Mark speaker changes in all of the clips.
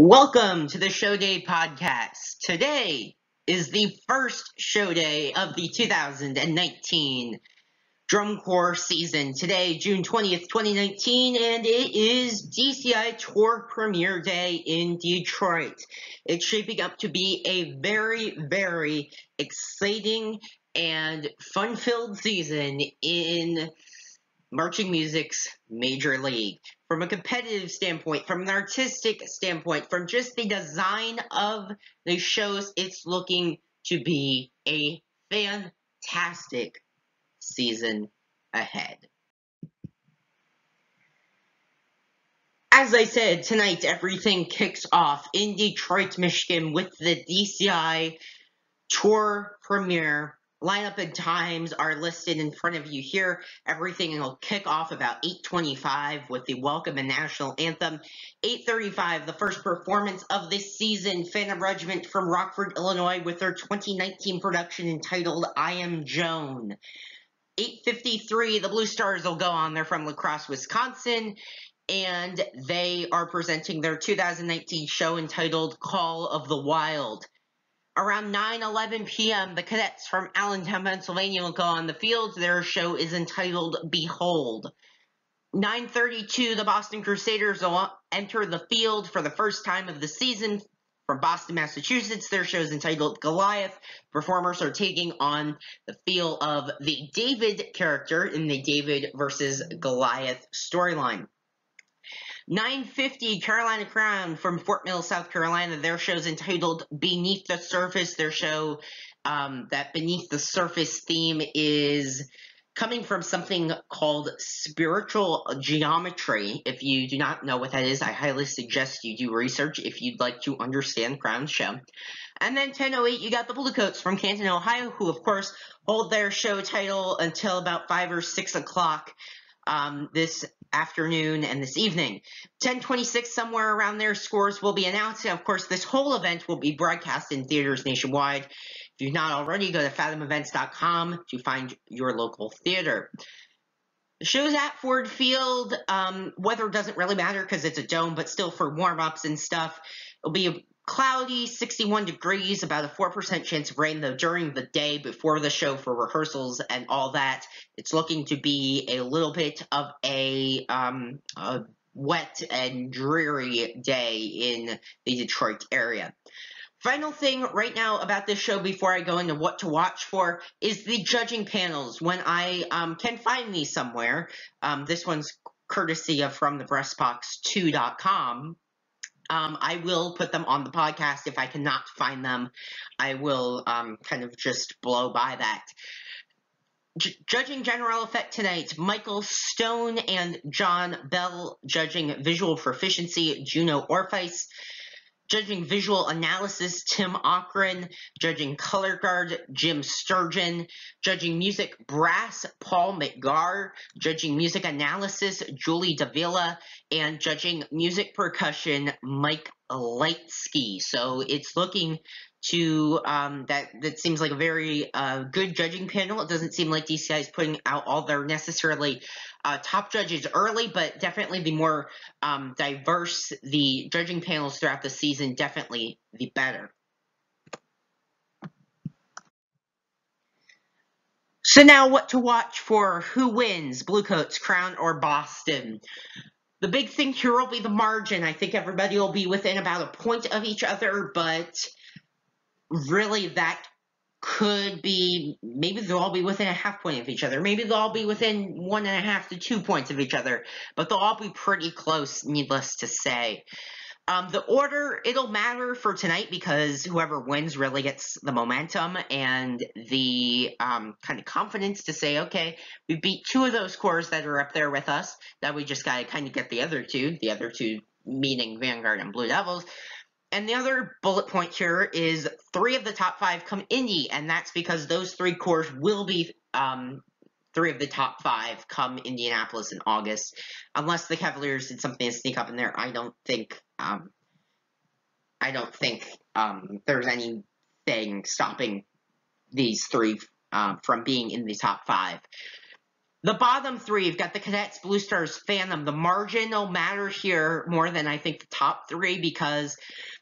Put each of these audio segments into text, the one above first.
Speaker 1: Welcome to the Show Day podcast. Today is the first show day of the 2019 Drum Corps season. Today, June 20th, 2019, and it is DCI Tour premiere day in Detroit. It's shaping up to be a very, very exciting and fun-filled season in marching music's major league. From a competitive standpoint, from an artistic standpoint, from just the design of the shows, it's looking to be a fantastic season ahead. As I said, tonight everything kicks off in Detroit, Michigan with the DCI Tour premiere. Lineup and times are listed in front of you here. Everything will kick off about 8:25 with the Welcome and National Anthem. 8:35, the first performance of this season, Phantom Regiment from Rockford, Illinois, with their 2019 production entitled I Am Joan. 8:53, the Blue Stars will go on. They're from La Crosse, Wisconsin, and they are presenting their 2019 show entitled Call of the Wild. Around 9:11 p.m., the Cadets from Allentown, Pennsylvania will go on the field. Their show is entitled Behold. 9:32, the Boston Crusaders will enter the field for the first time of the season from Boston, Massachusetts. Their show is entitled Goliath. Performers are taking on the feel of the David character in the David versus Goliath storyline. 9:50, Carolina Crown from Fort Mill, South Carolina. Their show is entitled Beneath the Surface. Their show, that Beneath the Surface theme is coming from something called spiritual geometry. If you do not know what that is, I highly suggest you do research if you'd like to understand Crown's show. And then 10:08, you got the Bluecoats from Canton, Ohio, who, of course, hold their show title until about 5 or 6 o'clock this afternoon and this evening. 10:26, somewhere around there, scores will be announced. And of course, this whole event will be broadcast in theaters nationwide. If you've not already, go to fathomevents.com to find your local theater. The show's at Ford Field. Weather doesn't really matter because it's a dome, but still for warm-ups and stuff, it'll be cloudy, 61 degrees, about a 4% chance of rain, though during the day before the show for rehearsals and all that, it's looking to be a little bit of a wet and dreary day in the Detroit area. Final thing right now about this show before I go into what to watch for is the judging panels. When I can find these somewhere, this one's courtesy of FromTheBreastBox2.com. I will put them on the podcast. If I cannot find them, I will kind of just blow by that. Judging general effect tonight, Michael Stone and John Bell. Judging visual proficiency, Juno Orpheus. Judging visual analysis, Tim Ochran. Judging color guard, Jim Sturgeon. Judging music brass, Paul McGarr. Judging music analysis, Julie Davila. And judging music percussion, Mike Lightsky. So it's looking to that seems like a very good judging panel. It doesn't seem like DCI is putting out all their necessarily top judges early, but definitely the more diverse the judging panels throughout the season, definitely the better. So now what to watch for who wins, Bluecoats, Crown, or Boston? The big thing here will be the margin. I think everybody will be within about a point of each other, but really that could be, maybe they'll all be within a half point of each other. Maybe they'll all be within 1.5 to 2 points of each other, but they'll all be pretty close, needless to say. The order, it'll matter for tonight because whoever wins really gets the momentum and the kind of confidence to say, okay, we beat 2 of those corps that are up there with us. Now we just got to kind of get the other two meaning Vanguard and Blue Devils. And the other bullet point here is 3 of the top 5 come Indy, and that's because those 3 corps will be 3 of the top 5 come Indianapolis in August. Unless the Cavaliers did something to sneak up in there, I don't think there's anything stopping these 3 from being in the top 5. The bottom three, you've got the Cadets, Blue Stars, Phantom. The margin will matter here more than I think the top three, because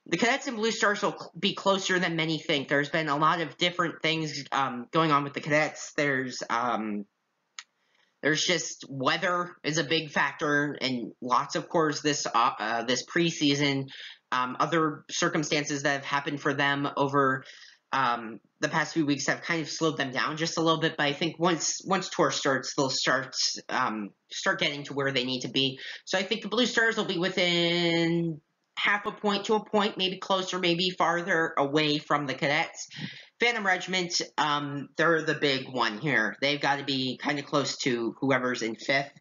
Speaker 1: the Cadets and Blue Stars will be closer than many think. There's been a lot of different things going on with the Cadets. There's just weather is a big factor, and lots of course this preseason. Other circumstances that have happened for them over the past few weeks have kind of slowed them down just a little bit. But I think once tour starts, they'll start getting to where they need to be. So I think the Blue Stars will be within half a point to a point, maybe closer, maybe farther away from the Cadets. Phantom Regiment, they're the big one here. They've got to be kind of close to whoever's in fifth.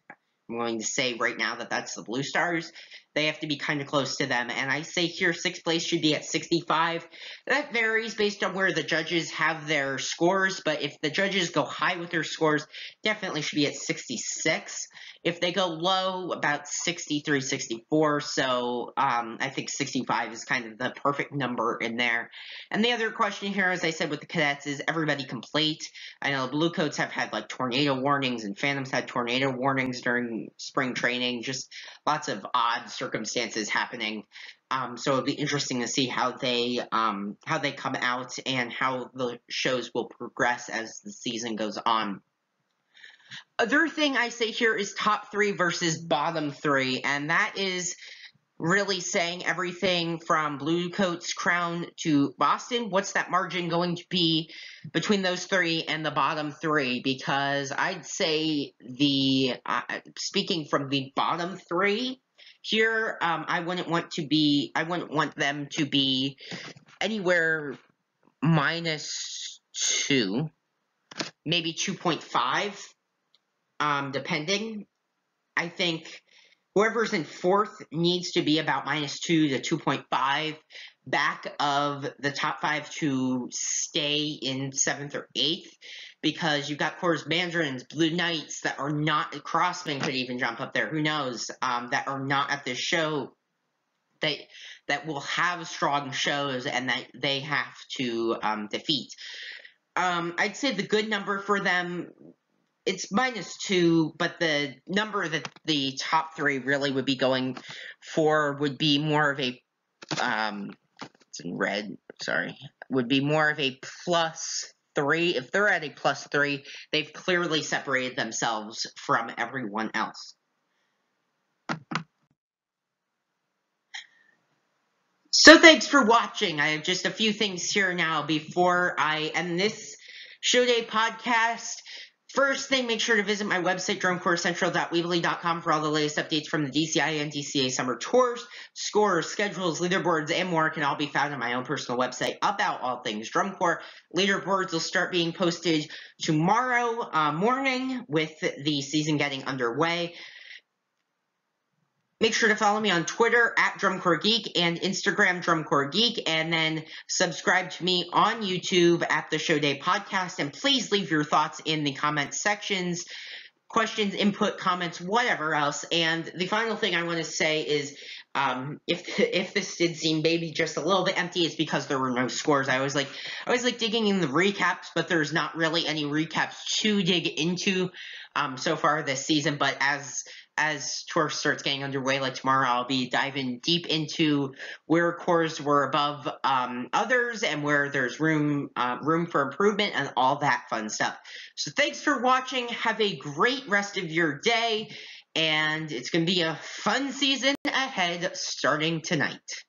Speaker 1: I'm going to say right now that that's the Blue Stars. They have to be kind of close to them. And I say here, sixth place should be at 65. That varies based on where the judges have their scores. But if the judges go high with their scores, definitely should be at 66. If they go low, about 63, 64. So I think 65 is kind of the perfect number in there. And the other question here, as I said with the Cadets, is everybody complete? I know the Bluecoats have had like tornado warnings, and Phantoms had tornado warnings during spring training. Just lots of odd circumstances happening. So it'll be interesting to see how they come out and how the shows will progress as the season goes on. Other thing I say here is top three versus bottom three, and that is really saying everything from Bluecoats, Crown to Boston. What's that margin going to be between those three and the bottom three? Because I'd say speaking from the bottom three here, I wouldn't want them to be anywhere -2, maybe 2.5. Depending. I think whoever's in fourth needs to be about -2 to 2.5 back of the top five to stay in seventh or eighth, because you've got Coors Mandarins, Blue Knights that are not, Crossman could even jump up there, who knows, that are not at this show, that will have strong shows and that they have to defeat. I'd say the good number for them, it's -2, but the number that the top three really would be going for would be more of a, it's in red, sorry, would be more of a +3. If they're at a +3, they've clearly separated themselves from everyone else. So thanks for watching. I have just a few things here now before I end this show day podcast. First thing, make sure to visit my website, drumcorpscentral.weebly.com, for all the latest updates from the DCI and DCA Summer Tours. Scores, schedules, leaderboards, and more can all be found on my own personal website about all things drum corps. Leaderboards will start being posted tomorrow morning with the season getting underway. Make sure to follow me on Twitter at DrumCorpsGeek and Instagram DrumCorpsGeek, and then subscribe to me on YouTube at the Show Day Podcast. And please leave your thoughts in the comment sections, questions, input, comments, whatever else. And the final thing I want to say is, if this did seem maybe just a little bit empty, it's because there were no scores. I was like digging in the recaps, but there's not really any recaps to dig into so far this season. But as tour starts getting underway, like tomorrow, I'll be diving deep into where corps were above others and where there's room for improvement and all that fun stuff. So thanks for watching. Have a great rest of your day, and it's going to be a fun season ahead starting tonight.